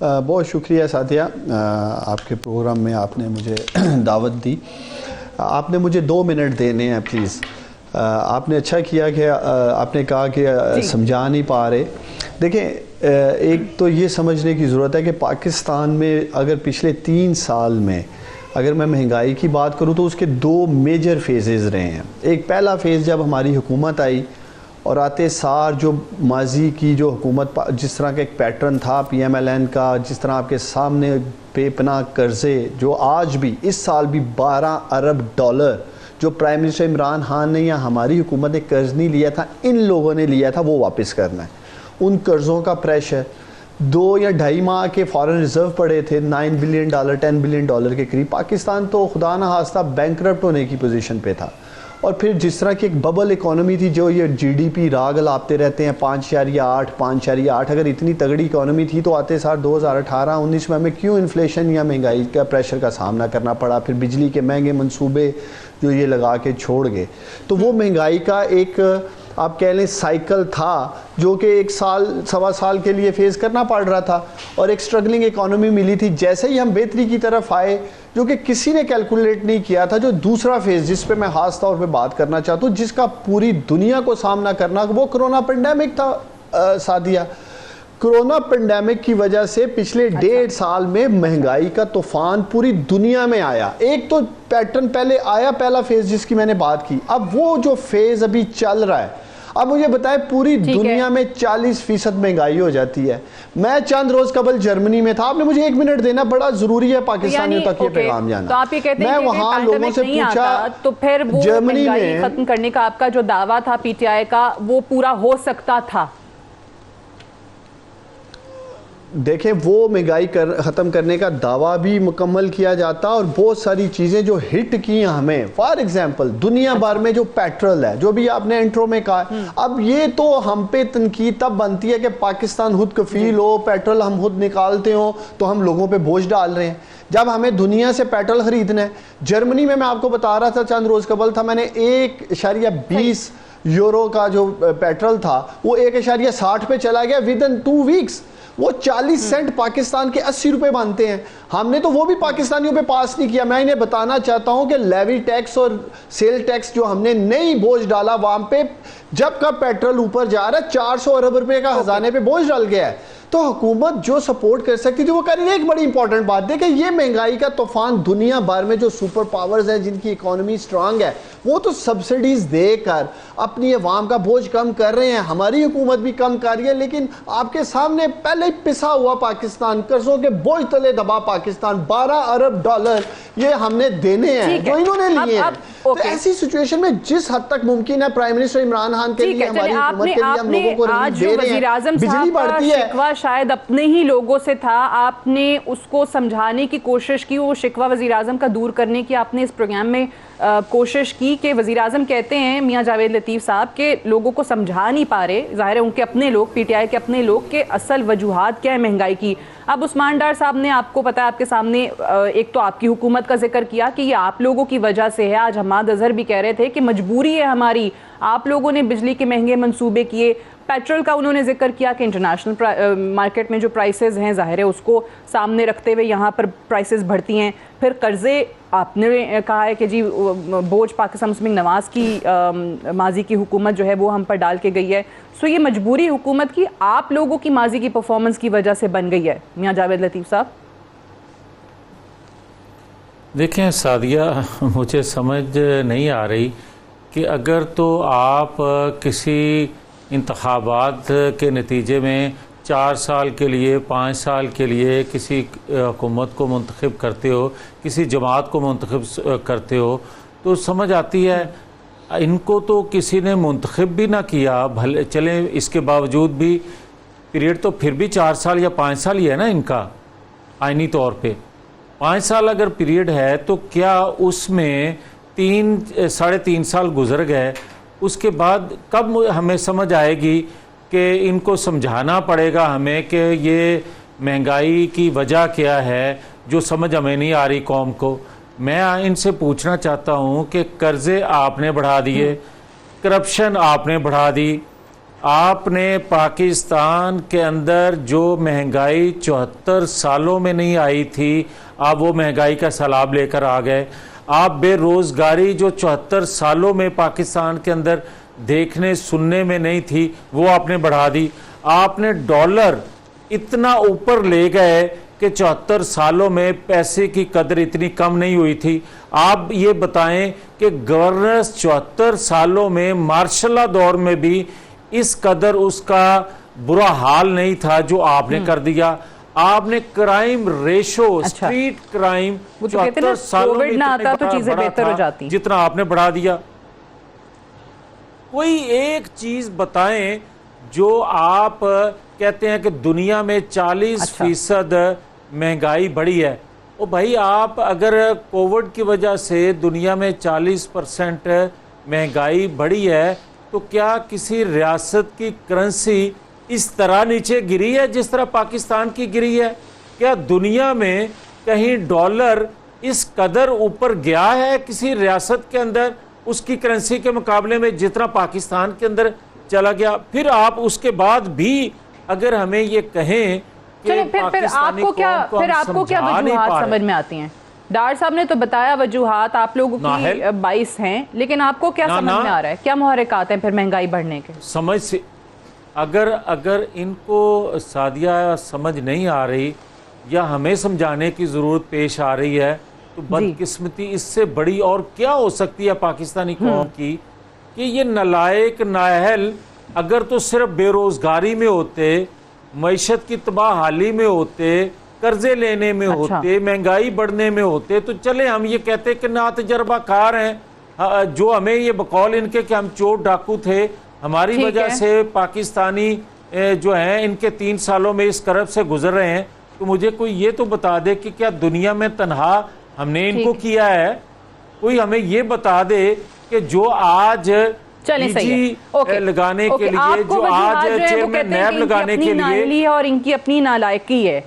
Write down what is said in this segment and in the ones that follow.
بہت شکریہ سعدیہ، آپ کے پروگرام میں آپ نے مجھے دعوت دی. آپ نے مجھے 2 منٹ دینے ہیں پلیز. آپ نے اچھا کیا کہ آپ نے کہا کہ سمجھا نہیں پا رہے. دیکھیں، ایک تو یہ سمجھنے کی ضرورت ہے کہ پاکستان میں اگر پچھلے 3 سال میں اگر میں مہنگائی کی بات کروں تو اس کے 2 میجر فیزز رہے ہیں. ایک پہلا فیز جب ہماری حکومت آئی اور آتے سار جو ماضی کی جو حکومت جس طرح کا ایک پیٹرن تھا پی ایم ایل این کا، جس طرح آپ کے سامنے بے پناہ قرضے جو آج بھی اس سال بھی 12 ارب ڈالر جو پرائم منسٹر عمران خان نے یا ہماری حکومت نے قرض نہیں لیا تھا، ان لوگوں نے لیا تھا، وہ واپس کرنا ہے. ان قرضوں کا پریشر 2 یا 2.5 ماہ کے فارن ریزرو پڑے تھے 9 بلین ڈالر 10 بلین ڈالر کے قریب. پاکستان تو خدا نہ خواستہ بینکرپٹ ہونے کی پوزیشن پہ تھا. اور پھر جس طرح کی ایک ببل اکانومی تھی جو یہ جی ڈی پی راگ لاپتے رہتے ہیں 5.8 اگر اتنی تگڑی اکانومی تھی تو آتے سال 2018-19 میں ہمیں کیوں انفلیشن یا مہنگائی کا پریشر کا سامنا کرنا پڑا. پھر بجلی کے مہنگے منصوبے جو یہ لگا کے چھوڑ گئے. تو وہ مہنگائی کا ایک آپ کہہ لیں سائیکل تھا جو کہ 1 سال 1.25 سال کے لیے فیس کرنا پڑ رہا تھا اور ایک سٹرگلنگ اکانومی ملی تھی. جیسے ہی ہم بہتری کی طرف آئے جو کہ کسی نے کیلکولیٹ نہیں کیا تھا، جو دوسرا فیز جس پہ میں خاص طور پہ بات کرنا چاہتا ہوں جس کا پوری دنیا کو سامنا کرنا، وہ کرونا پینڈیمک تھا. سعدیہ، کرونا پینڈیمک کی وجہ سے پچھلے 1.5 سال میں مہنگائی کا طوفان پوری دنیا میں آیا. ایک تو پیٹرن پہلے آیا، پہلا فیز جس کی میں نے بات کی. اب وہ جو فیز ابھی چل رہا ہے، اب مجھے بتائیں پوری دنیا میں 40% مہنگائی ہو جاتی ہے. میں چند روز قبل جرمنی میں تھا. آپ نے مجھے 1 منٹ دینا، بڑا ضروری ہے پاکستانیوں تک یہ پیغام جانا. تو آپ یہ کہتے ہیں کہ وہاں لوگوں سے پوچھا تو پھر وہ مہنگائی ختم کرنے کا آپ کا جو دعویٰ تھا پی ٹی آئی کا وہ پورا ہو سکتا تھا؟ دیکھیں، وہ مہنگائی ختم کرنے کا دعویٰ بھی مکمل کیا جاتا اور بہت ساری چیزیں جو ہٹ کی ہمیں، فار ایگزامپل دنیا بھر میں جو پیٹرول ہے جو بھی آپ نے انٹرو میں کہا، اب یہ تو ہم پہ تنقید تب بنتی ہے کہ پاکستان خود کفیل ہو، پیٹرول ہم خود نکالتے ہوں تو ہم لوگوں پہ بوجھ ڈال رہے ہیں، جب ہمیں دنیا سے پیٹرول خریدنا ہے. جرمنی میں آپ کو بتا رہا تھا چند روز قبل تھا، میں نے 1.20 یورو کا جو پیٹرول تھا وہ 1.60 پہ چلا گیا ودن 2 ویکس. وہ 40 سینٹ پاکستان کے 80 روپے بنتے ہیں. ہم نے تو وہ بھی پاکستانیوں پہ پاس نہیں کیا. میں انہیں بتانا چاہتا ہوں کہ لیوی ٹیکس اور سیل ٹیکس جو ہم نے نہیں بوجھ ڈالا وہاں پہ، جب کا پیٹرول اوپر جا رہا ہے 400 ارب روپے کا خزانے پہ بوجھ ڈال گیا ہے. تو حکومت جو سپورٹ کر سکتی تھی وہ کر رہی ہے. ایک بڑی امپورٹنٹ بات ہے کہ یہ مہنگائی کا طوفان دنیا بھر میں جو سپر پاورز ہیں جن کی اکانومی سٹرانگ ہے وہ تو سبسڈیز دے کر اپنی عوام کا بوجھ کم کر رہے ہیں. ہماری حکومت بھی کم کر رہی ہے، لیکن آپ کے سامنے پہلے ہی پسا ہوا پاکستان، قرضوں کے بوجھ تلے دبا پاکستان. 12 ارب ڈالر یہ ہم نے دینے ہیں جو انہوں نے لیے ہیں. تو ایسی سچویشن میں جس حد تک ممکن ہے پرائم منسٹر عمران خان کے لیے، ہماری حکومت کے لیے ہم لوگوں کو ریلیف دے رہے ہیں. بجلی بڑھتی ہے، شکوہ شاید اپنے ہی لوگوں سے تھا، آپ نے اس کو سمجھانے کی کوشش کی، وہ شکوہ وزیراعظم کا دور کرنے کی آپ نے اس پروگرام میں کوشش کی کہ وزیراعظم کہتے ہیں میاں جاوید لطیف صاحب کہ لوگوں کو سمجھا نہیں پا رہے، ظاہر ہے ان کے اپنے لوگ، پی ٹی آئی کے اپنے لوگ، کہ اصل وجوہات کیا ہے مہنگائی کی. اب عثمان ڈار صاحب نے آپ کو پتا ہے آپ کے سامنے ایک تو آپ کی حکومت کا ذکر کیا کہ یہ آپ لوگوں کی وجہ سے ہے. آج حماد اظہر بھی کہہ رہے تھے کہ مجبوری ہے ہماری، آپ لوگوں نے بجلی کے مہنگے منصوبے کیے. پیٹرول کا انہوں نے ذکر کیا کہ انٹرنیشنل مارکیٹ میں جو پرائسز ہیں ظاہر ہے اس کو سامنے رکھتے ہوئے یہاں پر پرائسز بڑھتی ہیں. پھر قرضے آپ نے کہا ہے کہ جی بوجھ پاکستان مسلم نواز کی ماضی کی حکومت جو ہے وہ ہم پر ڈال کے گئی ہے. سو یہ مجبوری حکومت کی آپ لوگوں کی ماضی کی پرفارمنس کی وجہ سے بن گئی ہے. میاں جاوید لطیف صاحب دیکھیں سعدیہ، مجھے سمجھ نہیں آ رہی کہ اگر تو آپ کسی انتخابات کے نتیجے میں 4 سال کے لیے 5 سال کے لیے کسی حکومت کو منتخب کرتے ہو، کسی جماعت کو منتخب کرتے ہو، تو سمجھ آتی ہے ان کو تو کسی نے منتخب بھی نہ کیا، بھلے چلیں اس کے باوجود بھی پیریڈ تو پھر بھی 4 سال یا 5 سال ہی ہے نا ان کا آئینی طور پہ. 5 سال اگر پیریڈ ہے تو کیا اس میں 3.5 سال گزر گئے؟ اس کے بعد کب ہمیں سمجھ آئے گی کہ ان کو سمجھانا پڑے گا ہمیں کہ یہ مہنگائی کی وجہ کیا ہے جو سمجھ ہمیں نہیں آ رہی قوم کو. میں ان سے پوچھنا چاہتا ہوں کہ قرضے آپ نے بڑھا دیے، کرپشن آپ نے بڑھا دی، آپ نے پاکستان کے اندر جو مہنگائی 74 سالوں میں نہیں آئی تھی، آپ وہ مہنگائی کا سیلاب لے کر آ گئے. آپ بے روزگاری جو 74 سالوں میں پاکستان کے اندر دیکھنے سننے میں نہیں تھی وہ آپ نے بڑھا دی. آپ نے ڈالر اتنا اوپر لے گئے کہ 74 سالوں میں پیسے کی قدر اتنی کم نہیں ہوئی تھی. آپ یہ بتائیں کہ گورننس 74 سالوں میں مارشل لا دور میں بھی اس قدر اس کا برا حال نہیں تھا جو آپ نے کر دیا. آپ نے کرائم ریشو اسٹریٹ کرائم 74 سالوں میں جتنا آپ نے بڑھا دیا. کوئی ایک چیز بتائیں جو آپ کہتے ہیں کہ دنیا میں 40% مہنگائی بڑھی ہے. او بھائی آپ اگر کووڈ کی وجہ سے دنیا میں 40% مہنگائی بڑھی ہے تو کیا کسی ریاست کی کرنسی اس طرح نیچے گری ہے جس طرح پاکستان کی گری ہے؟ کیا دنیا میں کہیں ڈالر اس قدر اوپر گیا ہے کسی ریاست کے اندر اس کی کرنسی کے مقابلے میں جتنا پاکستان کے اندر چلا گیا؟ پھر آپ اس کے بعد بھی اگر ہمیں یہ کہیں کہ پھر آپ کو کیا وجوہات سمجھ میں آتی ہیں؟ ڈار صاحب نے تو بتایا وجوہات آپ لوگوں کی 22 ہیں، لیکن آپ کو کیا سمجھ میں آ رہا ہے؟ کیا محرکات ہیں پھر مہنگائی بڑھنے کے؟ سمجھ سے اگر ان کو سعدیہ سمجھ نہیں آ رہی یا ہمیں سمجھانے کی ضرورت پیش آ رہی ہے تو بدقسمتی اس سے بڑی اور کیا ہو سکتی ہے پاکستانی قوم کی کہ یہ نالائق نااہل اگر تو صرف بے روزگاری میں ہوتے، معیشت کی تباہ حالی میں ہوتے، قرضے لینے میں ہوتے، مہنگائی بڑھنے میں ہوتے تو چلے ہم یہ کہتے کہ نا تجربہ کار ہیں، جو ہمیں یہ بقول ان کے کہ ہم چور ڈاکو تھے، ہماری وجہ سے پاکستانی جو ہیں ان کے 3 سالوں میں اس کرب سے گزر رہے ہیں. تو مجھے کوئی یہ تو بتا دے کہ کیا دنیا میں تنہا ہم نے ان کو کیا ہے؟ کوئی ہمیں یہ بتا دے کہ جو آج لگانے کے لیے، جو آج چیئرمین نیب لگانے کے لیے، اور ان کی اپنی نالائقی ہے.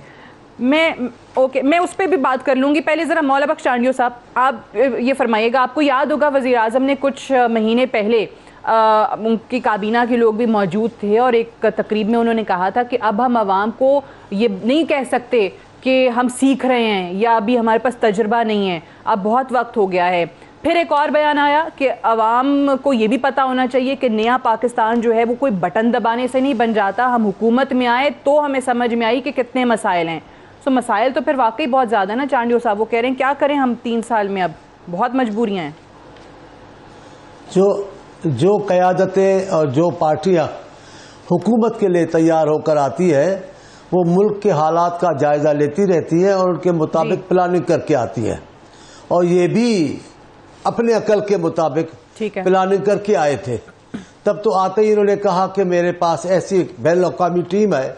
میں اس پہ بھی بات کر لوں گی. پہلے ذرا مولا بخش چانڈیو صاحب آپ یہ فرمائیے گا، آپ کو یاد ہوگا وزیر اعظم نے کچھ مہینے پہلے ان کی کابینہ کے لوگ بھی موجود تھے اور ایک تقریب میں انہوں نے کہا تھا کہ اب ہم عوام کو یہ نہیں کہہ سکتے کہ ہم سیکھ رہے ہیں یا ابھی ہمارے پاس تجربہ نہیں ہے، اب بہت وقت ہو گیا ہے. پھر ایک اور بیان آیا کہ عوام کو یہ بھی پتہ ہونا چاہیے کہ نیا پاکستان جو ہے وہ کوئی بٹن دبانے سے نہیں بن جاتا، ہم حکومت میں آئے تو ہمیں سمجھ میں آئی کہ کتنے مسائل ہیں. سو مسائل تو پھر واقعی بہت زیادہ نا چانڈیو صاحب. وہ کہہ رہے ہیں کیا کریں ہم 3 سال میں، اب بہت مجبوریاں ہیں. جو قیادتیں اور جو پارٹیاں حکومت کے لیے تیار ہو کر آتی ہے وہ ملک کے حالات کا جائزہ لیتی رہتی ہے اور ان کے مطابق پلاننگ کر کے آتی ہے، اور یہ بھی اپنے عقل کے مطابق پلاننگ کر کے آئے تھے. تب تو آتے ہی انہوں نے کہا کہ میرے پاس ایسی بین الاقوامی ٹیم ہے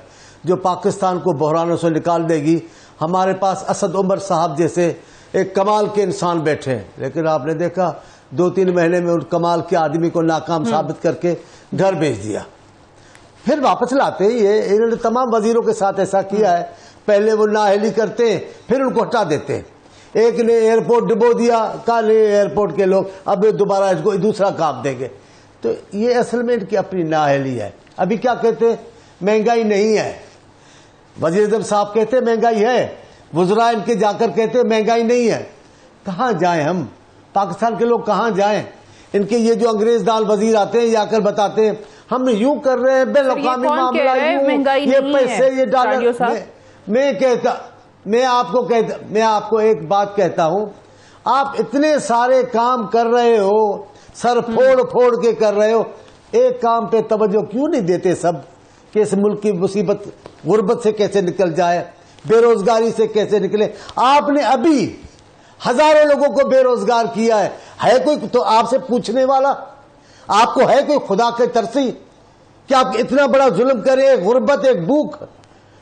جو پاکستان کو بحرانوں سے نکال دے گی، ہمارے پاس اسد عمر صاحب جیسے ایک کمال کے انسان بیٹھے ہیں. لیکن آپ نے دیکھا 2-3 مہینے میں ان کمال کے آدمی کو ناکام ثابت کر کے گھر بھیج دیا. پھر واپس لاتے یہ انہوں نے تمام وزیروں کے ساتھ ایسا کیا ہے. پہلے وہ نااہلی کرتے ہیں پھر ان کو ہٹا دیتے ہیں. ایک نے ایئرپورٹ ڈبو دیا، کالے ایئرپورٹ کے لوگ اب دوبارہ اس کو دوسرا کام دیں گے. تو یہ اصل میں ان کی اپنی نااہلی ہے. ابھی کیا کہتے ہیں؟ مہنگائی نہیں ہے. وزیر اعظم صاحب کہتے ہیں مہنگائی ہے، وزراء ان کے جا کر کہتے ہیں مہنگائی نہیں ہے. کہاں جائیں ہم؟ پاکستان کے لوگ کہاں جائیں؟ ان کے یہ جو انگریز دال وزیر آتے ہیں یا کر بتاتے ہیں ہم یوں کر رہے ہیں بین الاقوامی معاملہ، یہ پیسے، یہ ڈالر. میں آپ کو ایک بات کہتا ہوں، آپ اتنے سارے کام کر رہے ہو، سر پھوڑ کے کر رہے ہو، ایک کام پہ توجہ کیوں نہیں دیتے سب کہ اس ملک کی مصیبت غربت سے کیسے نکل جائے، بے روزگاری سے کیسے نکلے؟ آپ نے ابھی ہزاروں لوگوں کو بے روزگار کیا ہے کوئی تو آپ سے پوچھنے والا؟ آپ کو ہے کوئی خدا کے ترسی کہ آپ اتنا بڑا ظلم کریں؟ ایک غربت، ایک بھوک.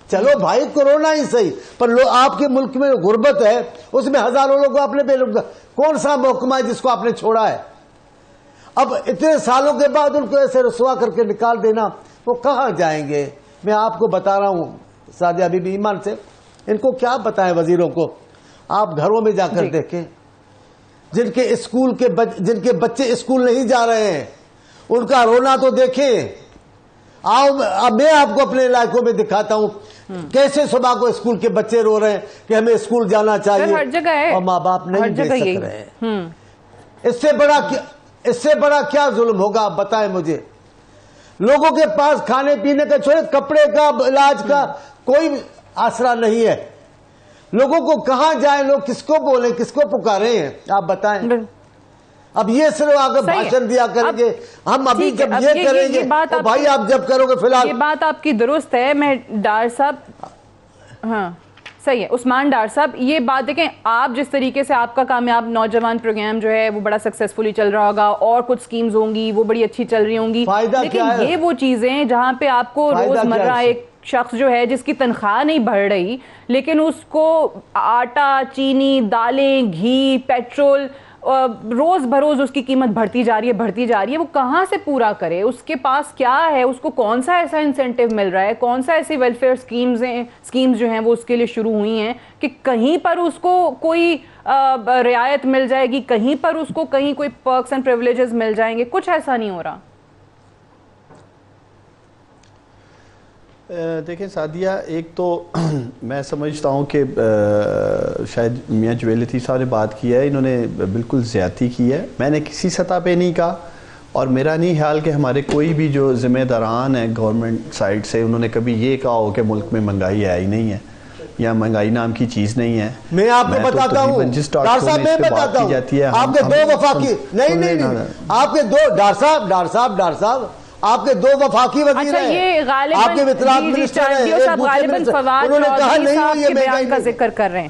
چلو بھائی کورونا ہی صحیح، پر آپ کے ملک میں غربت ہے اس میں ہزاروں لوگوں آپ نے بے روزگار. کون سا محکمہ ہے جس کو آپ نے چھوڑا ہے؟ اب اتنے سالوں کے بعد ان کو ایسے رسوا کر کے نکال دینا، وہ کہاں جائیں گے؟ میں آپ کو بتا رہا ہوں سعدیہ بی بی ایمان سے، ان کو کیا بتائیں وزیروں کو؟ آپ گھروں میں جا کر دیکھیں، جن کے بچے اسکول نہیں جا رہے ہیں ان کا رونا تو دیکھیں. اب میں آپ کو اپنے علاقوں میں دکھاتا ہوں کیسے صبح کو اسکول کے بچے رو رہے ہیں کہ ہمیں اسکول جانا چاہیے ہر جگہ ہے اور ماں باپ نہیں دے سک رہے ہیں. اس سے بڑا کیا ظلم ہوگا آپ بتائیں مجھے. لوگوں کے پاس کھانے پینے کا چھوڑے کپڑے کا علاج کا کوئی آسرا نہیں ہے. لوگوں کو کہاں جائیں, لوگ کس کو بولیں, کس کو پکارے ہیں آپ بتائیں. اب یہ صرف آگے بھاشن دیا کریں گے ہم, ابھی جب یہ کریں گے تو بھائی آپ جب کرو گے. فی الحال یہ بات آپ کی درست ہے. میں ڈار صاحب, ہاں صحیح ہے عثمان ڈار صاحب, یہ بات دیکھیں آپ جس طریقے سے آپ کا کامیاب نوجوان پروگرام جو ہے وہ بڑا سکسیسفلی چل رہا ہوگا اور کچھ سکیمز ہوں گی وہ بڑی اچھی چل رہی ہوں گی, لیکن یہ وہ چیزیں جہاں پہ آپ کو روزمرہ ایک شخص جو ہے جس کی تنخواہ نہیں بڑھ رہی لیکن اس کو آٹا, چینی, دالیں, گھی, پیٹرول روز بروز اس کی قیمت بڑھتی جا رہی ہے, وہ کہاں سے پورا کرے؟ اس کے پاس کیا ہے؟ اس کو کون سا ایسا انسینٹیو مل رہا ہے, کون سا ایسی ویلفیئر سکیمز جو ہیں وہ اس کے لیے شروع ہوئی ہیں کہ کہیں پر اس کو کوئی رعایت مل جائے گی, کہیں پر اس کو کہیں کوئی پرکس اینڈ پریولیجز مل جائیں گے؟ کچھ ایسا نہیں ہو رہا. دیکھیں سعدیہ, ایک تو میں سمجھتا ہوں کہ شاید میاں جویل لطیف صاحب نے بات کی ہے, انہوں نے بالکل زیادتی کی ہے. میں نے کسی سطح پہ نہیں کہا اور میرا نہیں خیال کہ ہمارے کوئی بھی جو ذمہ داران ہیں گورنمنٹ سائڈ سے انہوں نے کبھی یہ کہا ہو کہ ملک میں مہنگائی ہے ہی نہیں ہے یا مہنگائی نام کی چیز نہیں ہے. میں آپ کو بتاتا ہوں ڈار صاحب, میں بتاتا ہوں آپ کے دو وفاقی نہیں آپ کے دو ڈار صاحب آپ کے دو وفاقی وزیر ہیں, آپ کے اطلاعات منسٹر ہیں, انہوں نے کہا نہیں ہو یہ مہنگائی کا ذکر کر رہے ہیں.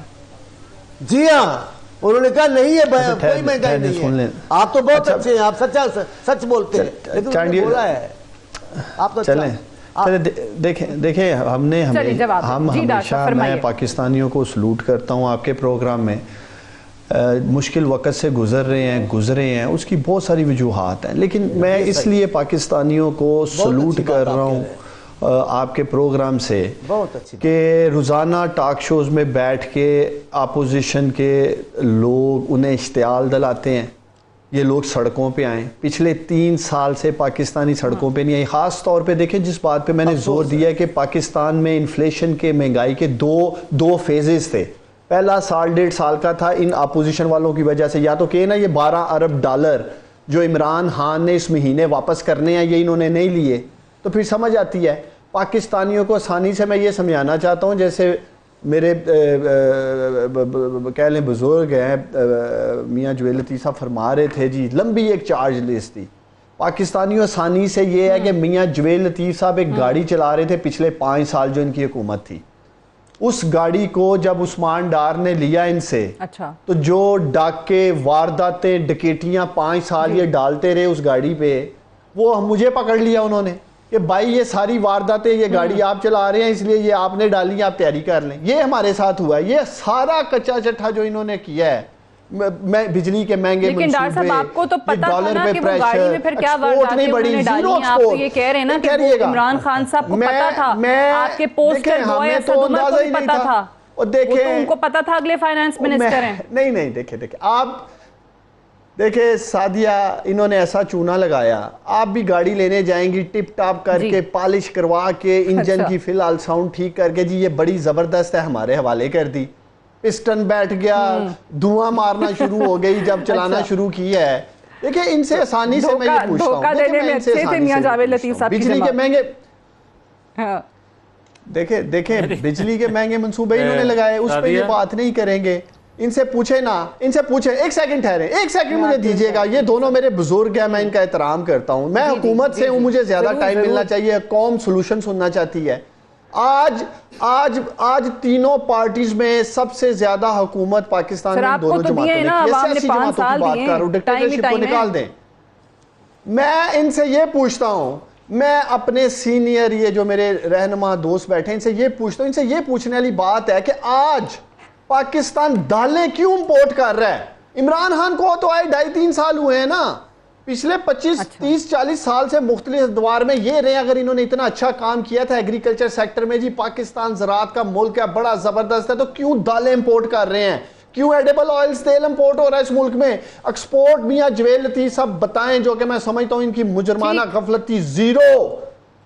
جی ہاں, انہوں نے کہا نہیں ہے کوئی مہنگائی نہیں ہے. آپ تو بہت اچھے ہیں, آپ سچ بولتے ہیں, لیکن انہوں نے بولا ہے آپ تو چلیں دیکھیں ہم ہمیشہ میں پاکستانیوں کو سلوٹ کرتا ہوں. آپ کے پروگرام میں مشکل وقت سے گزرے ہیں اس کی بہت ساری وجوہات ہیں, لیکن میں اس لیے پاکستانیوں کو سلوٹ کر رہا ہوں آپ کے پروگرام سے کہ روزانہ ٹاک شوز میں بیٹھ کے اپوزیشن کے لوگ انہیں اشتعال دلاتے ہیں, یہ لوگ سڑکوں پہ آئیں. پچھلے 3 سال سے پاکستانی سڑکوں پہ نہیں آئی. خاص طور پہ دیکھیں جس بات پہ میں نے زور دیا ہے کہ پاکستان میں انفلیشن کے, مہنگائی کے دو فیزز تھے. پہلا سال 1.5 سال کا تھا ان اپوزیشن والوں کی وجہ سے, یا تو کہ نا یہ $12 ارب جو عمران خان نے اس مہینے واپس کرنے ہیں یہ انہوں نے نہیں لیے, تو پھر سمجھ آتی ہے. پاکستانیوں کو آسانی سے میں یہ سمجھانا چاہتا ہوں, جیسے میرے کہہ لیں بزرگ ہیں میاں جویل لطیف صاحب فرما رہے تھے جی, لمبی ایک چارج لسٹ تھی. پاکستانیوں آسانی سے یہ ہے کہ میاں جویل لطیف صاحب ایک گاڑی چلا رہے تھے پچھلے 5 سال جو ان کی حکومت تھی, اس گاڑی کو جب عثمان ڈار نے لیا ان سے تو جو ڈاکے, وارداتیں, ڈکیٹیاں 5 سال یہ ڈالتے رہے اس گاڑی پہ, وہ مجھے پکڑ لیا انہوں نے کہ بھائی یہ ساری وارداتیں, یہ گاڑی آپ چلا رہے ہیں اس لیے یہ آپ نے ڈالی, آپ تیاری کر لیں. یہ ہمارے ساتھ ہوا ہے, یہ سارا کچا چٹھا جو انہوں نے کیا ہے. میں بجلی کے مہنگے لیکن ڈار صاحب آپ کو تو پتہ تھا نا کہ وہ گاڑی میں پھر کیا وارداتیں انہوں نے ڈالی ہیں. آپ تو یہ کہہ رہے ہیں نا کہ وہ عمران خان صاحب کو پتہ تھا, آپ کے پوسٹر بوائے اسد عمر کو بھی پتہ تھا, وہ تو ان کو پتہ تھا اگلے فائنانس منسٹر ہیں. نہیں دیکھیں آپ دیکھیں سعدیہ, انہوں نے ایسا چونا لگایا, آپ بھی گاڑی لینے جائیں گی ٹپ ٹاپ کر کے, پالش کروا کے, انجن کی فی الحال ساؤنڈ ٹھیک کر کے, جی یہ بڑی زبردست ہے, ہمارے حوالے کر دی. پسٹن بیٹھ گیا, دھواں مارنا شروع ہو گئی جب چلانا شروع کیا ہے. دیکھیں ان سے آسانی سے میں یہ پوچھتا ہوں, بجلی کے مہنگے دیکھیں بجلی کے مہنگے منصوبے انہوں نے لگائے, اس پہ یہ بات نہیں کریں گے. ان سے پوچھیں نا, ان سے پوچھیں. ایک سیکنڈ ٹھہریں, ایک سیکنڈ مجھے دیجئے گا. یہ دونوں میرے بزرگ ہیں, میں ان کا احترام کرتا ہوں. میں حکومت سے ہوں, مجھے زیادہ ٹائم ملنا چاہیے, قوم سولوشن سننا چاہتی ہے. آج تینوں پارٹیز میں سب سے زیادہ حکومت پاکستان میں دونوں جماعتوں نے کی. سیاسی جماعتوں کی بات کر رہا ہوں, ڈکٹیٹرشپ کو نکال دیں. میں ان سے یہ پوچھتا ہوں, میں اپنے سینئر یہ جو میرے رہنما دوست بیٹھے ہیں ان سے یہ پوچھتا ہوں, ان سے یہ پوچھنے والی بات ہے کہ آج پاکستان دالیں کیوں امپورٹ کر رہا ہے؟ عمران خان کو تو آئے 2.5-3 سال ہوئے ہیں نا, پچھلے 25-30-40 سال سے مختلف ادوار میں یہ رہے. اگر انہوں نے اتنا اچھا کام کیا تھا ایگریکلچر سیکٹر میں, جی پاکستان زراعت کا ملک ہے, بڑا زبردست ہے, تو کیوں دالیں امپورٹ کر رہے ہیں؟ کیوں ایڈیبل آئلز, تیل امپورٹ ہو رہا ہے اس ملک میں؟ ایکسپورٹ میاں جویل لطیف صاحب بتائیں, جو کہ میں سمجھتا ہوں ان کی مجرمانہ غفلت تھی, 0.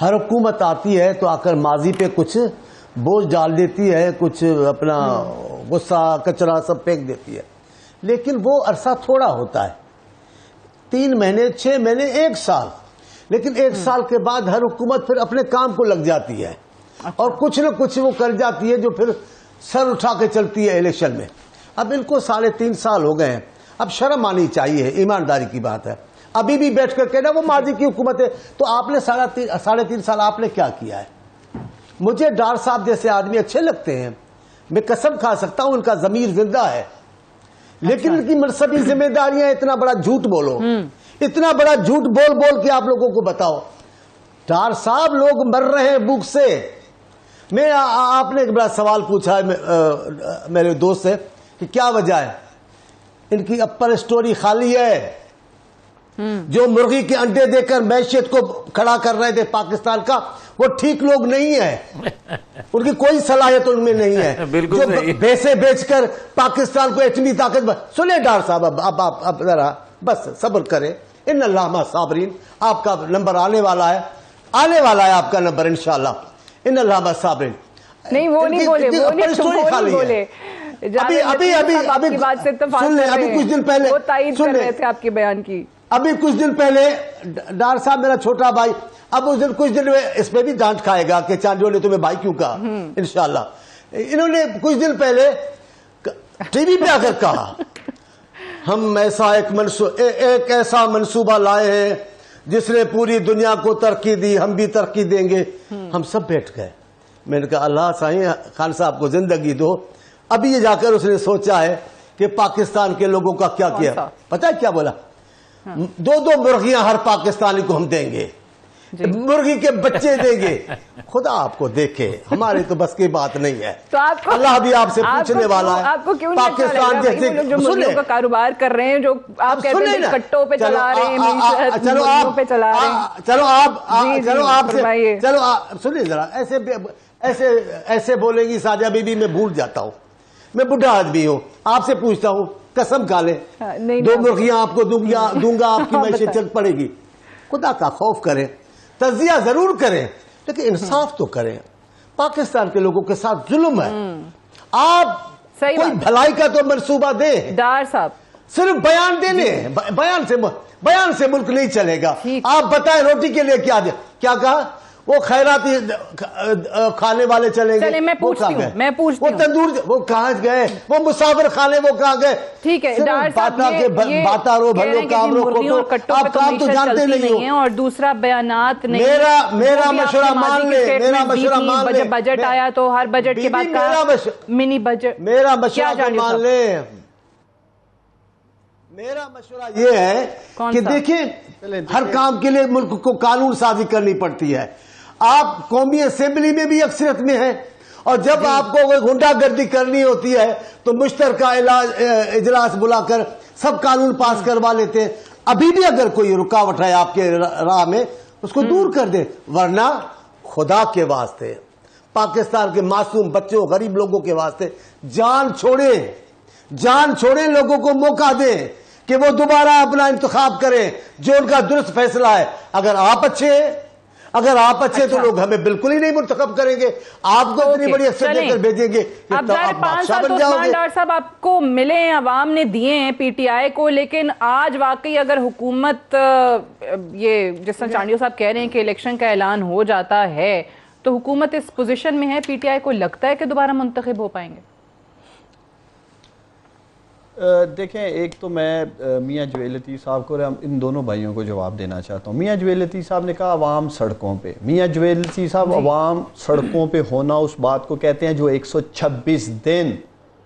ہر حکومت آتی ہے تو آ کر ماضی پہ کچھ بوجھ ڈال دیتی ہے, کچھ اپنا غصہ کچرا سب پھینک دیتی ہے, لیکن وہ عرصہ تھوڑا ہوتا ہے, 3 مہینے 6 مہینے 1 سال, لیکن 1 سال کے بعد ہر حکومت پھر اپنے کام کو لگ جاتی ہے اور کچھ نہ کچھ وہ کر جاتی ہے جو پھر سر اٹھا کے چلتی ہے الیکشن میں. اب ان کو 3.5 سال ہو گئے ہیں, اب شرم آنی چاہیے, ایمانداری کی بات ہے. ابھی بھی بیٹھ کر کہنا وہ ماضی کی حکومت ہے, تو آپ نے 3.5 سال آپ نے کیا کیا ہے؟ مجھے ڈار صاحب جیسے آدمی اچھے لگتے ہیں, میں قسم کھا سکتا ہوں ان کا ضمیر زندہ ہے, لیکن ان کی منصبی ذمہ داریاں, اتنا بڑا جھوٹ بولو, اتنا بڑا جھوٹ بول بول کے آپ لوگوں کو بتاؤ. ڈار صاحب لوگ مر رہے ہیں بھوک سے. میں آپ نے ایک بڑا سوال پوچھا ہے میرے دوست سے کہ کیا وجہ ہے, ان کی اپر اسٹوری خالی ہے. جو مرغی کے انڈے دے کر معیشت کو کھڑا کر رہے تھے پاکستان کا, وہ ٹھیک لوگ نہیں ہیں, ان کی کوئی صلاحیت ان میں نہیں ہے. جو بھینسیں بیچ کر پاکستان کو ایٹمی طاقت سنیں ڈار صاحب, اب ذرا بس صبر کریں. ان اللہ مع الصابرین, آپ کا نمبر آنے والا ہے, آنے والا ہے آپ کا نمبر انشاءاللہ. ان اللہ مع الصابرین. نہیں وہ نہیں بولے, وہ نہیں بولے. ابھی کچھ دن پہلے وہ تائید کر رہے تھے آپ کے بیان کی. ابھی کچھ دن پہلے ڈار صاحب میرا چھوٹا بھائی, اب اس دن کچھ دن میں اس پہ بھی ڈانٹ کھائے گا کہ چاندیوں نے تمہیں بھائی کیوں کہا. انشاءاللہ انہوں نے کچھ دن پہلے ٹی وی پہ آ کر کہا ہم ایک ایسا منصوبہ لائے ہیں جس نے پوری دنیا کو ترقی دی, ہم بھی ترقی دیں گے. ہم سب بیٹھ گئے. میں نے کہا اللہ سائیں خان صاحب کو زندگی دو. ابھی یہ جا کر اس نے سوچا ہے کہ پاکستان کے لوگوں کا کیا کیا. پتہ ہے کیا بولا؟ 2 مرغیاں ہر پاکستانی کو ہم دیں گے, مرغی کے بچے دیں گے. خدا آپ کو دیکھے, ہمارے تو بس کی بات نہیں ہے. اللہ بھی آپ سے پوچھنے والا ہے. آپ کو کیوں پاکستان جیسے جو مرغیوں کا کاروبار کر رہے ہیں, جو آپ کہتے ہیں کٹوں پہ چلا رہے ہیں, مرغیوں پہ چلا رہے ہیں, چلو آپ سنیں ذرا. ایسے بولیں گی ساجہ بی بی, میں بھول جاتا ہوں, میں بڈھا آدمی ہوں. آپ سے پوچھتا ہوں, قسم کھا لیں 2 مرغیاں آپ کو دوں گا, آپ کی معیشت چل پڑے گی. خدا کا خوف کریں, تجزیہ ضرور کریں, لیکن انصاف تو کریں. پاکستان کے لوگوں کے ساتھ ظلم ہے. آپ کوئی بھلائی کا تو منصوبہ دیں. ڈار صاحب صرف بیان دینے, بیان سے ملک نہیں چلے گا. آپ بتائیں روٹی کے لیے کیا دیں. کیا کہا؟ وہ خیراتی کھانے والے چلیں گے. میں پوچھتی ہوں, وہ تندور وہ کہاں گئے, وہ مسافر خانے وہ کہاں گئے. ٹھیک ہے, باتا رو بھلو کام رو کھوٹو, آپ کام تو جانتے نہیں ہو. اور دوسرا بیانات نہیں. میرا مشورہ مان لے, میرا مشورہ مان لے. بجٹ آیا تو ہر بجٹ کے بعد منی بجٹ, میرا مشورہ مان لے. میرا مشورہ یہ ہے کہ دیکھیں ہر کام کے لیے ملک کو قانون سازی کرنی پڑتی ہے. آپ قومی اسمبلی میں بھی اکثریت میں ہیں, اور جب آپ کو کوئی غنڈہ گردی کرنی ہوتی ہے تو مشترکہ اجلاس بلا کر سب قانون پاس کروا لیتے ہیں. ابھی بھی اگر کوئی رکاوٹ ہے آپ کے راہ میں, اس کو دور کر دیں. ورنہ خدا کے واسطے, پاکستان کے معصوم بچوں, غریب لوگوں کے واسطے جان چھوڑیں, لوگوں کو موقع دیں کہ وہ دوبارہ اپنا انتخاب کریں جو ان کا درست فیصلہ ہے. اگر آپ اچھے تو لوگ ہمیں بالکل ہی نہیں منتخب کریں گے. آپ کو اتنی بڑی اکثریت دے کر بھیجیں گے کہ اب 5 سال تو عثمان ڈار صاحب آپ کو ملے ہیں, عوام نے دیے ہیں پی ٹی آئی کو, لیکن آج واقعی اگر حکومت یہ جس طرح چانڈیو صاحب کہہ رہے ہیں کہ الیکشن کا اعلان ہو جاتا ہے, تو حکومت اس پوزیشن میں ہے, پی ٹی آئی کو لگتا ہے کہ دوبارہ منتخب ہو پائیں گے؟ دیکھیں, ایک تو میں میاں جویل لطیف صاحب کو, ان دونوں بھائیوں کو جواب دینا چاہتا ہوں. میاں جویل لطیف صاحب نے کہا عوام سڑکوں پہ. میاں جویل لطیف صاحب عوام سڑکوں پہ ہونا اس بات کو کہتے ہیں جو 126 دن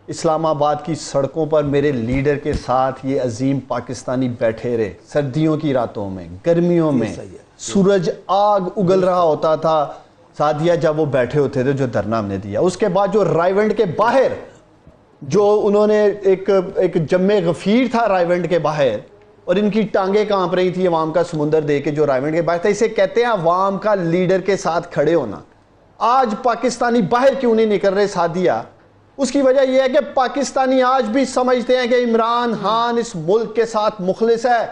اسلام آباد کی سڑکوں پر میرے لیڈر کے ساتھ یہ عظیم پاکستانی بیٹھے رہے. سردیوں کی راتوں میں, گرمیوں میں, سورج آگ اگل رہا ہوتا تھا سعدیہ جب وہ بیٹھے ہوتے تھے جو دھرنا ہم نے دیا. اس کے بعد جو رائیونڈ کے باہر جو انہوں نے ایک جمع غفیر تھا رائیونڈ کے باہر, اور ان کی ٹانگیں کانپ رہی تھی عوام کا سمندر دے کے جو رائیونڈ کے باہر تھا. اسے کہتے ہیں عوام کا لیڈر کے ساتھ کھڑے ہونا. آج پاکستانی باہر کیوں نہیں نکل رہے سعدیہ؟ اس کی وجہ یہ ہے کہ پاکستانی آج بھی سمجھتے ہیں کہ عمران خان اس ملک کے ساتھ مخلص ہے,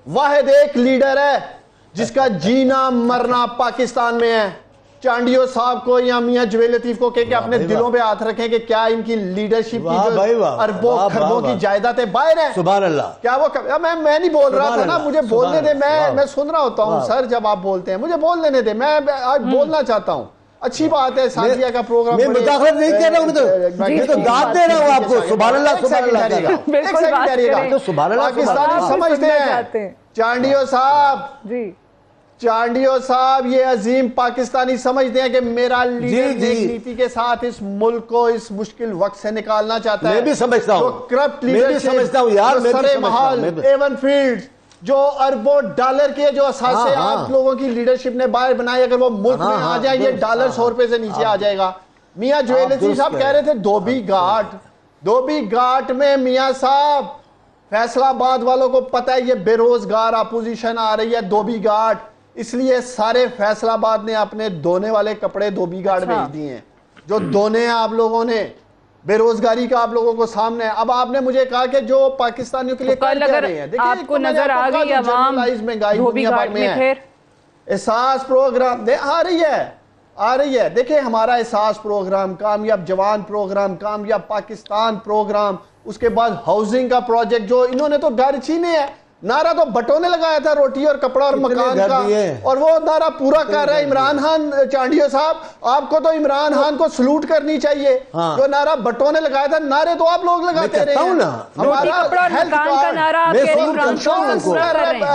واحد ایک لیڈر ہے جس کا جینا مرنا پاکستان میں ہے. چانڈیو صاحب کو یا میاں جویل لطیف کو کہ اپنے دلوں پہ ہاتھ رکھیں کہ کیا ان کی لیڈرشپ کی جو اربوں خربوں کی جائیدادیں باہر ہیں. سبحان اللہ. کیا وہ میں نہیں بول رہا تھا نا, مجھے بولنے دے, میں سن رہا ہوتا ہوں سر جب آپ بولتے ہیں, مجھے بولنے دے, میں آج بولنا چاہتا ہوں. اچھی بات ہے سعدیہ کا پروگرام. میں مداخلت نہیں کر رہا ہوں, میں تو داد دے رہا ہوں آپ کو. سبحان اللہ سبحان اللہ. سبحان اللہ. پاکستانی سمجھتے ہیں چانڈیو صاحب, جی چانڈیو صاحب یہ عظیم پاکستانی سمجھتے ہیں کہ میرا لیڈر ایک نیتی کے ساتھ اس ملک کو اس مشکل وقت سے نکالنا چاہتا ہے. میں بھی سمجھتا ہوں, کرپٹ میں بھی سمجھتا ہوں یار, میں بھی سمجھتا ہوں. ایون فیلڈ جو اربوں ڈالر کے جو اثاثے آپ لوگوں کی لیڈرشپ نے باہر بنائے, اگر وہ ملک میں آ جائیں یہ ڈالر 100 روپے سے نیچے آ جائے گا. میاں جویل لطیف صاحب کہہ رہے تھے دھوبی گھاٹ میں میاں صاحب فیصل آباد والوں کو پتہ ہے یہ بے روزگار اپوزیشن آ رہی ہے دھوبی گھاٹ, اس لیے سارے فیصل آباد نے اپنے دھونے والے کپڑے دھوبی گھاٹ بھیج دیے ہیں جو دھونے ہیں آپ لوگوں نے. بے روزگاری کا آپ لوگوں کو سامنے ہے. اب آپ نے مجھے کہا کہ جو پاکستانیوں کے لیے کر کیا رہے ہیں, آپ کو نظر آ گئی عوام دھوبی گھاٹ میں پھر احساس پروگرام آ رہی ہے. دیکھیں ہمارا احساس پروگرام, کامیاب جوان پروگرام, کامیاب پاکستان پروگرام, اس کے بعد ہاؤسنگ کا پروجیکٹ جو انہوں نے تو گھر چھینے ہیں. نعرہ تو بٹوں نے لگایا تھا روٹی اور کپڑا اور مکان کا, اور وہ نعرہ پورا کر رہا ہے عمران خان. چانڈیو صاحب آپ کو تو عمران خان کو سلوٹ کرنی چاہیے, جو نعرہ بٹوں نے لگایا تھا, نعرے تو آپ لوگ لگاتے رہے ہیں. ہمارا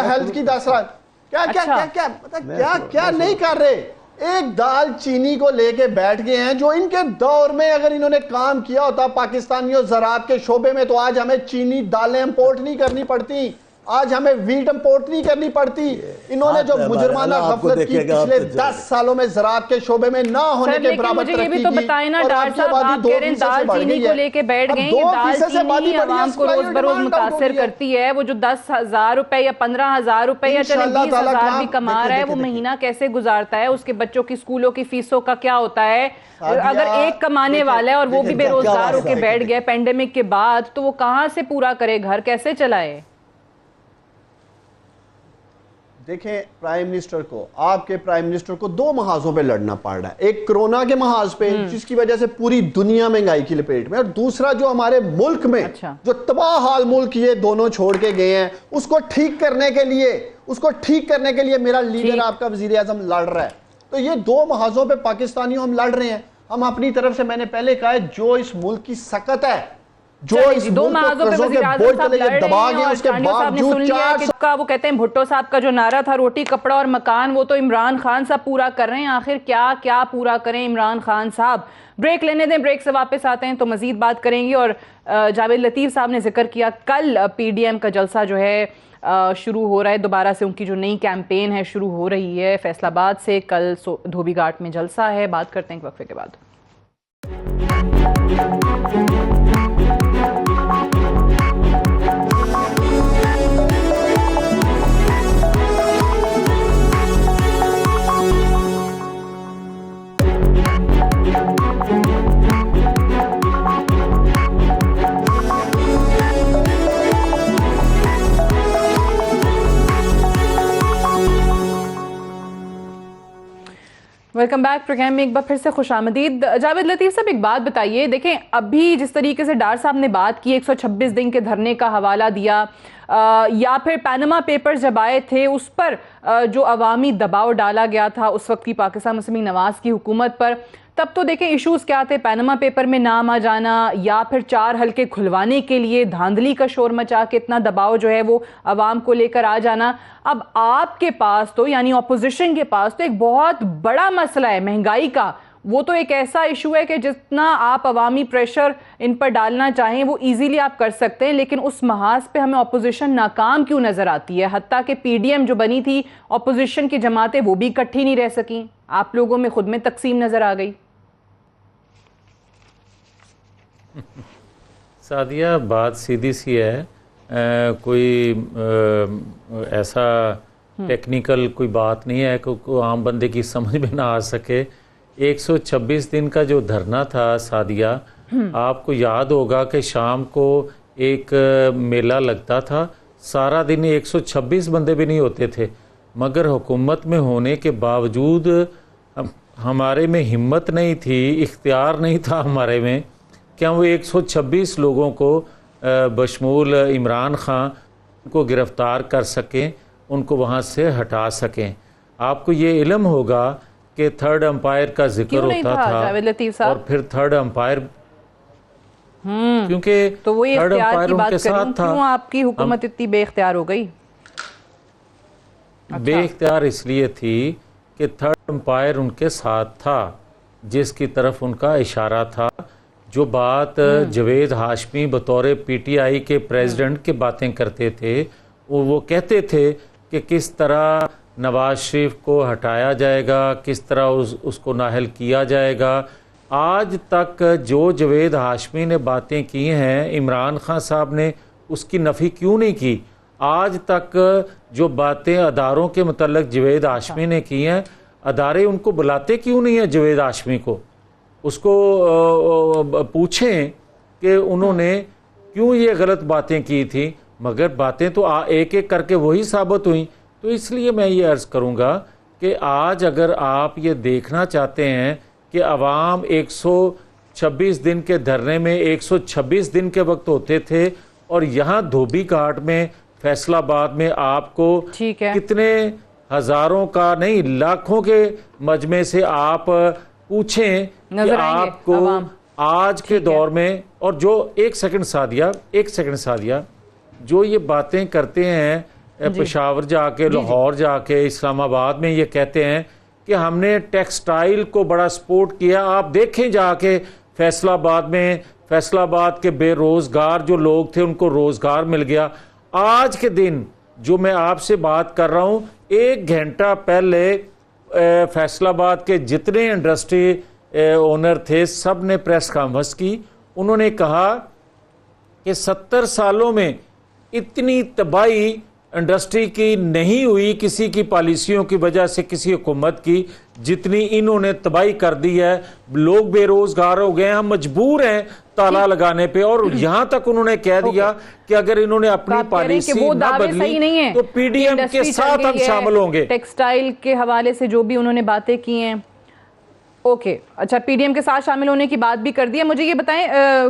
ہیلتھ کی 10 رات کیا نہیں کر رہے. ایک دال چینی کو لے کے بیٹھ گئے ہیں جو ان کے دور میں اگر انہوں نے کام کیا ہوتا پاکستانیوں زراعت کے شعبے میں تو آج ہمیں چینی دالیں امپورٹ نہیں کرنی پڑتی, آج ہمیں ویٹ امپورٹ نہیں کرنی پڑتی. انہوں نے جو مجرمانہ غفلت کی پچھلے 10 سالوں میں زراعت کے شعبے میں نہ ہونے کے برابر ترقی کی, یہ بھی تو بتائیں نا ڈاکٹر صاحب, آپ کہہ رہے ہیں دال چینی کو لے کے بیٹھ گئے. یہ دال چینی عوام کو روز بروز متاثر کرتی ہے. وہ جو 10,000 روپے یا 15,000 روپے یا چلیں 20,000 بھی کما رہا ہے, وہ مہینہ کیسے گزارتا ہے؟ اس کے بچوں کی اسکولوں کی فیسوں کا کیا ہوتا ہے؟ اگر ایک کمانے والا ہے اور وہ بھی بے روزگار ہو کے بیٹھ گیا پینڈیمک کے بعد, تو وہ کہاں سے پورا کرے, گھر کیسے چلائے؟ دیکھیں پرائم منسٹر کو, آپ کے پرائم منسٹر کو 2 محاذوں پہ لڑنا پڑ رہا ہے. ایک کرونا کے محاذ پہ جس کی وجہ سے پوری دنیا مہنگائی کی لپیٹ میں, اور دوسرا جو ہمارے ملک میں جو تباہ حال ملک یہ دونوں چھوڑ کے گئے ہیں, اس کو ٹھیک کرنے کے لیے میرا لیڈر آپ کا وزیر اعظم لڑ رہا ہے. تو یہ 2 محاذوں پہ پاکستانیوں ہم لڑ رہے ہیں. ہم اپنی طرف سے, میں نے پہلے کہا ہے, جو اس ملک کی سکت ہے, جو اس ملک کو قرضوں کے بوجھ تلے یہ دبا گئے, اس کے باوجود 400 وہ کہتے ہیں بھٹو صاحب کا جو نعرہ تھا روٹی کپڑا اور مکان, وہ تو عمران خان صاحب پورا کر رہے ہیں. آخر کیا پورا کریں عمران خان صاحب؟ بریک لینے دیں, بریک سے واپس آتے ہیں تو مزید بات کریں گے. اور جاوید لطیف صاحب نے ذکر کیا کل پی ڈی ایم کا جلسہ جو ہے شروع ہو رہا ہے, دوبارہ سے ان کی جو نئی کیمپین ہے شروع ہو رہی ہے فیصل آباد سے. کل دھوبی گھاٹ میں جلسہ ہے. بات کرتے ہیں ایک وقفے کے بعد. ویلکم بیک پروگرام میں ایک بار پھر سے خوش آمدید. جاوید لطیف صاحب ایک بات بتائیے, دیکھیں ابھی جس طریقے سے ڈار صاحب نے بات کی, 126 دن کے دھرنے کا حوالہ دیا, یا پھر پینما پیپرز جب آئے تھے اس پر جو عوامی دباؤ ڈالا گیا تھا اس وقت کی پاکستان مسلم نواز کی حکومت پر, تب تو دیکھیں ایشوز کیا تھے, پینما پیپر میں نام آ جانا یا پھر 4 حلقے کھلوانے کے لیے دھاندلی کا شور مچا کے اتنا دباؤ جو ہے وہ عوام کو لے کر آ جانا. اب آپ کے پاس تو یعنی اپوزیشن کے پاس تو ایک بہت بڑا مسئلہ ہے مہنگائی کا. وہ تو ایک ایسا ایشو ہے کہ جتنا آپ عوامی پریشر ان پر ڈالنا چاہیں وہ ایزیلی آپ کر سکتے ہیں, لیکن اس محاذ پہ ہمیں اپوزیشن ناکام کیوں نظر آتی ہے؟ حتیٰ کہ پی ڈی ایم جو بنی تھی اپوزیشن کی جماعتیں وہ بھی اکٹھی نہیں رہ سکیں, آپ لوگوں میں خود میں تقسیم نظر آ گئی. سعدیہ بات سیدھی سی ہے, کوئی ایسا ٹیکنیکل کوئی بات نہیں ہے کہ کوئی عام بندے کی سمجھ میں نہ آ سکے. 126 دن کا جو دھرنا تھا سعدیہ, آپ کو یاد ہوگا کہ شام کو ایک میلہ لگتا تھا, سارا دن 126 بندے بھی نہیں ہوتے تھے, مگر حکومت میں ہونے کے باوجود ہمارے میں ہمت نہیں تھی، اختیار نہیں تھا ہمارے میں کہ ہم وہ 126 لوگوں کو بشمول عمران خان کو گرفتار کر سکیں، ان کو وہاں سے ہٹا سکیں۔ آپ کو یہ علم ہوگا کہ تھرڈ امپائر کا ذکر ہوتا تھا، اور پھر تھرڈ امپائر کیونکہ تو وہ تھرڈ اختیار امپائر کی ان بات کے کریں، ساتھ تھا۔ کیوں آپ کی حکومت اتنی بے اختیار ہو گئی؟ بے اختیار اس لیے تھی کہ تھرڈ امپائر ان کے ساتھ تھا، جس کی طرف ان کا اشارہ تھا۔ جو بات جاوید ہاشمی بطور پی ٹی آئی کے پریزیڈنٹ کی باتیں کرتے تھے، وہ کہتے تھے کہ کس طرح نواز شریف کو ہٹایا جائے گا، کس طرح اس کو نااہل کیا جائے گا۔ آج تک جو جاوید ہاشمی نے باتیں کی ہیں، عمران خان صاحب نے اس کی نفی کیوں نہیں کی؟ آج تک جو باتیں اداروں کے متعلق جاوید ہاشمی نے کی ہیں، ادارے ان کو بلاتے کیوں نہیں ہیں جاوید ہاشمی کو؟ اس کو پوچھیں کہ انہوں نے کیوں یہ غلط باتیں کی تھیں، مگر باتیں تو ایک ایک کر کے وہی ثابت ہوئیں۔ تو اس لیے میں یہ عرض کروں گا کہ آج اگر آپ یہ دیکھنا چاہتے ہیں کہ عوام 126 دن کے دھرنے میں 126 دن کے وقت ہوتے تھے، اور یہاں دھوبی گھاٹ میں فیصل آباد میں آپ کو کتنے ہزاروں کا نہیں لاکھوں کے مجمع سے آپ پوچھیں کہ آپ کو آج کے دور میں، اور جو ایک سیکنڈ سعدیہ جو یہ باتیں کرتے ہیں پشاور جا کے، لاہور جا کے، اسلام آباد میں یہ کہتے ہیں کہ ہم نے ٹیکسٹائل کو بڑا سپورٹ کیا، آپ دیکھیں جا کے فیصل آباد میں، فیصل آباد کے بے روزگار جو لوگ تھے ان کو روزگار مل گیا۔ آج کے دن جو میں آپ سے بات کر رہا ہوں، 1 گھنٹہ پہلے فیصل آباد کے جتنے انڈسٹری اونر تھے سب نے پریس کانفرنس کی۔ انہوں نے کہا کہ 70 سالوں میں اتنی تباہی انڈسٹری کی نہیں ہوئی کسی کی پالیسیوں کی وجہ سے، کسی حکومت کی، جتنی انہوں نے تباہی کر دی ہے۔ لوگ بے روزگار ہو گئے ہیں، ہم مجبور ہیں تالا لگانے پہ، اور یہاں تک انہوں نے کہہ دیا کہ اگر انہوں نے اپنی پالیسی نہ بدلی تو پی ڈی ایم کے ساتھ ہم شامل ہوں گے۔ ٹیکسٹائل کے حوالے سے جو بھی انہوں نے باتیں کی ہیں، اوکے، اچھا، پی ڈی ایم کے ساتھ شامل ہونے کی بات بھی کر دی ہے۔ مجھے یہ بتائیں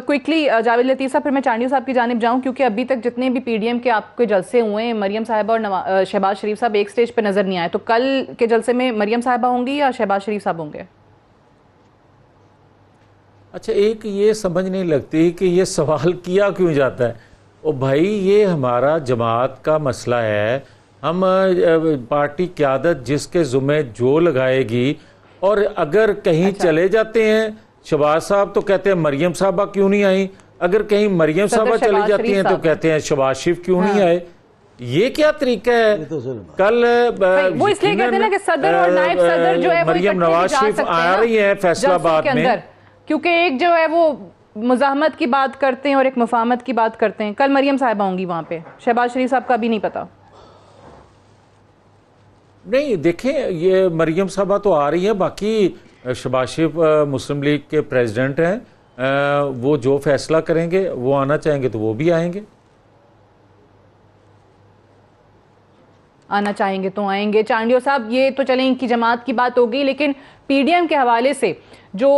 کوئکلی جاوید لطیف صاحب، پھر میں چانڈیو صاحب کی جانب جاؤں، کیونکہ ابھی تک جتنے بھی پی ڈی ایم کے آپ کے جلسے ہوئے ہیں، مریم صاحبہ اور شہباز شریف صاحب ایک سٹیج پہ نظر نہیں آئے، تو کل کے جلسے میں مریم صاحبہ ہوں گی یا شہباز شریف صاحب ہوں گے؟ اچھا، ایک یہ سمجھ نہیں لگتی کہ یہ سوال کیا کیوں جاتا ہے۔ او بھائی، یہ ہمارا جماعت کا مسئلہ ہے، ہم پارٹی قیادت جس کے ذمہ جو لگائے گی، اور اگر کہیں چلے جاتے ہیں شہباز صاحب تو کہتے ہیں مریم صاحبہ کیوں نہیں آئیں، اگر کہیں مریم صاحبہ چلی جاتی ہیں تو کہتے ہیں شہباز شریف کیوں نہیں آئے۔ یہ کیا طریقہ ہے؟ کل وہ اس لیے کہتے ہیں نا کہ صدر اور نائب صدر جو ہے وہ مریم نواز شریف آ رہی ہیں فیصل آباد میں، کیونکہ ایک جو ہے وہ مزاحمت کی بات کرتے ہیں اور ایک مفاہمت کی بات کرتے ہیں۔ کل مریم صاحبہ ہوں گی وہاں پہ، شہباز شریف صاحب کا بھی نہیں پتا۔ نہیں، دیکھیں، یہ مریم صاحبہ تو آ رہی ہیں، باقی شہباز شریف مسلم لیگ کے پریزیڈنٹ ہیں، وہ جو فیصلہ کریں گے، وہ آنا چاہیں گے تو وہ بھی آئیں گے، آنا چاہیں گے تو آئیں گے۔ چانڈیو صاحب، یہ تو چلیں ان کی جماعت کی بات ہو گئی، لیکن پی ڈی ایم کے حوالے سے جو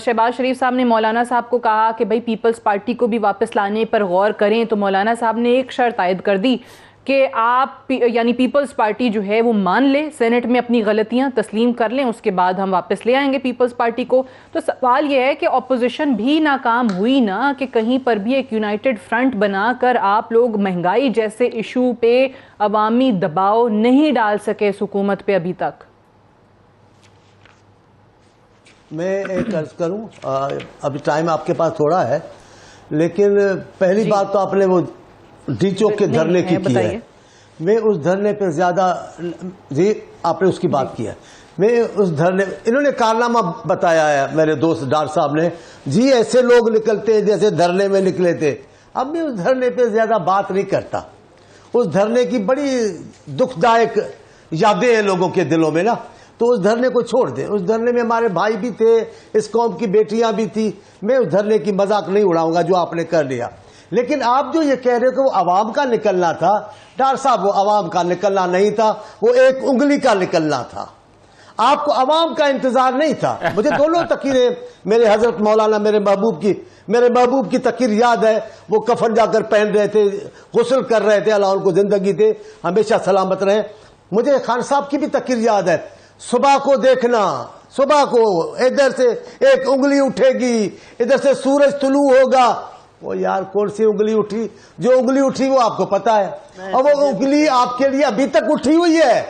شہباز شریف صاحب نے مولانا صاحب کو کہا کہ بھائی پیپلز پارٹی کو بھی واپس لانے پر غور کریں، تو مولانا صاحب نے ایک شرط عائد کر دی کہ آپ یعنی پیپلز پارٹی جو ہے وہ مان لے، سینٹ میں اپنی غلطیاں تسلیم کر لیں، اس کے بعد ہم واپس لے آئیں گے پیپلز پارٹی کو۔ تو سوال یہ ہے کہ اپوزیشن بھی ناکام ہوئی نا، کہ کہیں پر بھی ایک یونائٹڈ فرنٹ بنا کر آپ لوگ مہنگائی جیسے ایشو پہ عوامی دباؤ نہیں ڈال سکے اس حکومت پہ ابھی تک؟ میں ایک عرض کروں، ابھی ٹائم آپ کے پاس تھوڑا ہے، لیکن پہلی بات تو آپ نے وہ ڈی چوک کے دھرنے کی ہے۔ میں اس دھرنے پہ زیادہ، جی آپ نے اس کی بات کی ہے، میں اس دھرنے، انہوں نے کارنامہ بتایا ہے میرے دوست ڈار صاحب نے، جی ایسے لوگ نکلتے جیسے دھرنے میں نکلے تھے۔ اب میں اس دھرنے پہ زیادہ بات نہیں کرتا، اس دھرنے کی بڑی دکھ دائق یادیں ہیں لوگوں کے دلوں میں نا، تو اس دھرنے کو چھوڑ دیں۔ اس دھرنے میں ہمارے بھائی بھی تھے، اس قوم کی بیٹیاں بھی تھی، میں اس دھرنے کی مذاق نہیں اڑاؤں گا جو آپ نے کر لیا۔ لیکن آپ جو یہ کہہ رہے ہو کہ وہ عوام کا نکلنا تھا، ڈاکٹر صاحب وہ عوام کا نکلنا نہیں تھا، وہ ایک انگلی کا نکلنا تھا. آپ کو عوام کا انتظار نہیں تھا. مجھے دونوں تقریریں میرے حضرت مولانا میرے محبوب کی تقریر یاد ہے. وہ کفن جا کر پہن رہے تھے، غسل کر رہے تھے، اللہ ان کو زندگی دے، ہمیشہ سلامت رہے. مجھے خان صاحب کی بھی تقریر یاد ہے. صبح کو دیکھنا، صبح کو ادھر سے ایک انگلی اٹھے گی، ادھر سے سورج طلوع ہوگا. وہ یار کون سی انگلی اٹھی؟ جو انگلی اٹھی وہ آپ کو پتا ہے، اور وہ انگلی آپ کے لیے ابھی تک اٹھی ہوئی ہے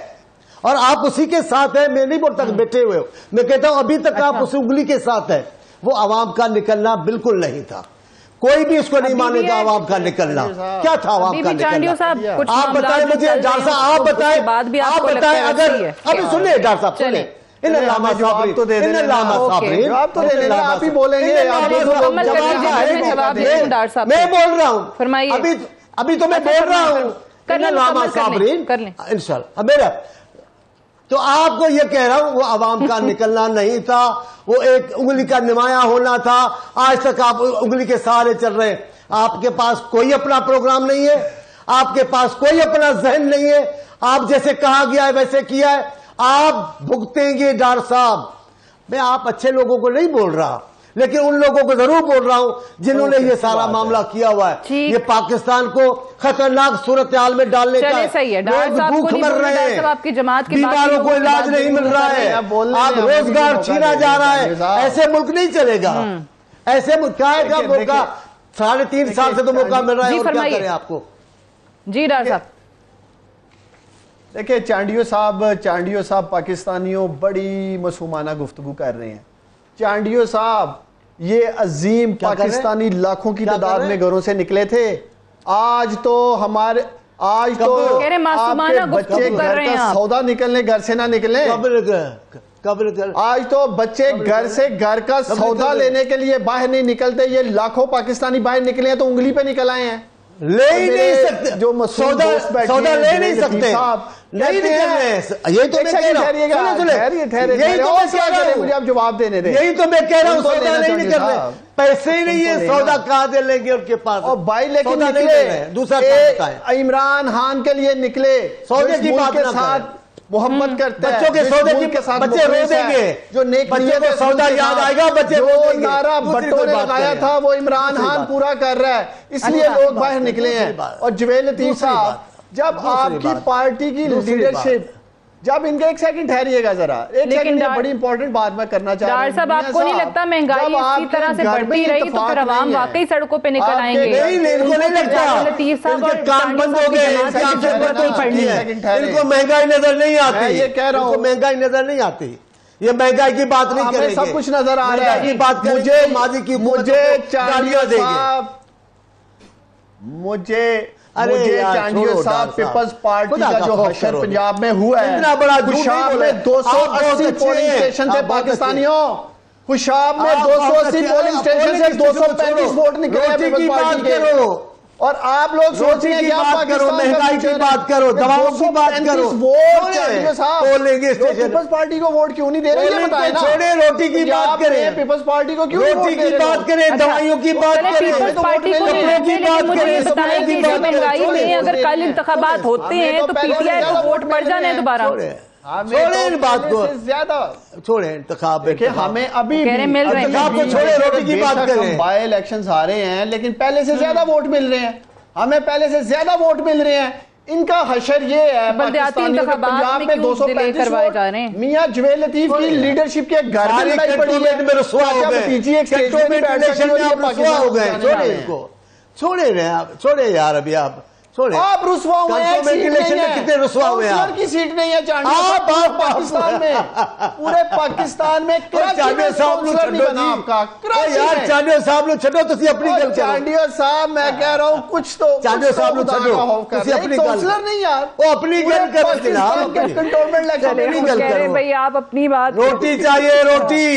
اور آپ اسی کے ساتھ ہیں. میں نہیں بولتا کہ بیٹھے ہوئے ہو، میں کہتا ہوں ابھی تک آپ اس انگلی کے ساتھ ہیں. وہ عوام کا نکلنا بالکل نہیں تھا. کوئی بھی اس کو نہیں مانے گا. عوام کا نکلنا کیا تھا؟ عوام کا نکلنا آپ بتائیں مجھے. ڈاکٹر صاحب آپ بتائیں اگر ابھی سنیں ڈاکٹر صاحب سنیں. جواب تو دے دیں، جواب تو دے دیں، آپ ہی بولیں گے. میں بول رہا ہوں، ابھی تو میں بول رہا ہوں انشاءاللہ میرا. تو آپ کو یہ کہہ رہا ہوں وہ عوام کا نکلنا نہیں تھا، وہ ایک انگلی کا نمایاں ہونا تھا. آج تک آپ انگلی کے سہارے چل رہے ہیں. آپ کے پاس کوئی اپنا پروگرام نہیں ہے، آپ کے پاس کوئی اپنا ذہن نہیں ہے. آپ جیسے کہا گیا ہے ویسے کیا ہے. آپ بھگتیں گے ڈاکٹر صاحب. میں آپ اچھے لوگوں کو نہیں بول رہا، لیکن ان لوگوں کو ضرور بول رہا ہوں جنہوں نے یہ سارا معاملہ کیا ہوا ہے. یہ پاکستان کو خطرناک صورتحال میں ڈالنے کا ہے. لوگ بھوک مر رہے ہیں، بیماروں کو علاج نہیں مل رہا ہے، آپ روزگار چھینا جا رہا ہے. ایسے ملک نہیں چلے گا. ایسے ملک کیا ہے کا موقع 3.5 سال سے تو موقع مل رہا ہے، اور کیا کریں آپ کو. جی ڈاکٹر صاحب دیکھیں چانڈیو صاحب پاکستانیوں بڑی معصومانہ گفتگو کر رہے ہیں. چانڈیو صاحب یہ عظیم پاکستانی لاکھوں کی تعداد میں گھروں سے نکلے تھے. آج تو آپ کے بچے گھر کا سودا نکلنے گھر سے نہ نکلیں. آج تو بچے گھر کا سودا لینے کے لیے باہر نہیں نکلتے. یہ لاکھوں پاکستانی باہر نکلے ہیں تو انگلی پہ نکل آئے ہیں. لے ہی نہیں سکتے جو سودا لے نہیں سکتے. نہیں یہی تو میں کہہ رہا ہوں. سودا نہیں نکل رہے، پیسے ہی نہیں ہے، سودا کہاں دے لیں گے ان کے پاس. اور بھائی لیکن نکلے دوسرا عمران خان کے لیے نکلے، سودے کی بات کے ساتھ محبت کرتے ہیں، بچوں کے سودے کے ساتھ بچے رو دیں گے. جو بچے کو سودا یاد آئے گا بچے رو دیں گے. نعرہ بھٹو نے لگایا تھا وہ عمران خان پورا کر رہا ہے، اس لیے لوگ باہر نکلے ہیں. اور جویل لطیف صاحب جب آپ کی پارٹی کی لیڈرشپ جب ان کا ایک سیکنڈ ٹھہریے گا ذرا، ایک سیکنڈ بڑی امپورٹنٹ بات میں کرنا چاہ رہا ہوں. ڈاکٹر صاحب آپ کو نہیں لگتا مہنگائی اسی طرح سے بڑھتی رہی تو پھر عوام واقعی سڑکوں پہ نکل آئیں گے؟ نہیں ان کو نہیں لگتا. لطیف صاحب ان کے کان بند ہو گئے، ان کو مہنگائی نظر نہیں آتی. یہ کہہ رہا ہوں مہنگائی نظر نہیں آتی. یہ مہنگائی کی بات نہیں کریں گے، سب کچھ نظر آ رہا ہے. بات مجھے چانڈیو صاحب پیپلز پارٹی کا جو حشر پنجاب میں ہوا ہے، خوشاب میں 280 پولنگ اسٹیشن تھے پاکستانیوں. خوشاب میں 280 پولنگ اسٹیشن سے 235 ووٹ نکلے ہیں پیپلز پارٹی کے. اور آپ لوگ سوچ رہے ہیں کہ آپ پاکستان مہنگائی کی بات کرو، دواؤں کی بات کرو، پیپلز پارٹی کو ووٹ کیوں نہیں دے رہے یہ بتائیں نا. چھوڑے روٹی کی بات کریں، پیپلز پارٹی کو کیوں روٹی کی بات کریں، دوائیوں کی بات کریں، پیپلز پارٹی کو مجھے بتائیں کہ جو مہنگائی میں اگر کل انتخابات ہوتے ہیں تو پی ٹی آئی کو ووٹ پڑ جانے دوبارہ. چھوڑیں ان بات کو، چھوڑیں انتخاب. ہمیں ابھی انتخاب کو چھوڑیں، روٹی کی بات کریں. بائی الیکشنز آ رہے ہیں لیکن پہلے سے زیادہ ووٹ مل رہے ہیں، ہمیں پہلے سے زیادہ ووٹ مل رہے ہیں. ان کا حشر یہ ہے پاکستانیوں کے پنجاب میں 235 ووٹ. میاں جویل لطیف کی لیڈرشپ کے گھر میں لڑائی پڑی ہے، میں رسوا ہو گئے، چھوڑے یار. ابھی آپ چھوڑے، آپ رسوا ہوئے ہیں. کتنے رسوا ہوئے ہیں؟ کونسلر کی سیٹ نہیں ہے چانڈیو پاکستان میں، پورے پاکستان میں چانڈیو صاحب کونسلر نہیں بنا آپ کا. یار چانڈیو صاحب نے چھڈو تو اپنی گل کرو. چانڈیو صاحب میں کہہ رہا ہوں کچھ تو چانڈیو صاحب نے چھڈو تو اپنی گل کونسلر نہیں یار، وہ اپنی گل کرو جناب. کنٹونمنٹ الیکشن بھائی آپ اپنی بات. روٹی چاہیے، روٹی.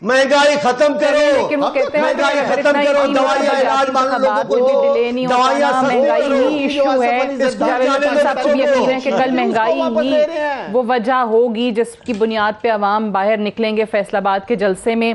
مہنگائی ختم کرو، مہنگائی ختم کرو. دوائیاں علاج لوگوں کو دو، دوائیاں مہنگائی ہی ایشو ہے. صاحب کو یقین ہے کہ کل مہنگائی ہی وہ وجہ ہوگی جس کی بنیاد پہ عوام باہر نکلیں گے فیصل آباد کے جلسے میں.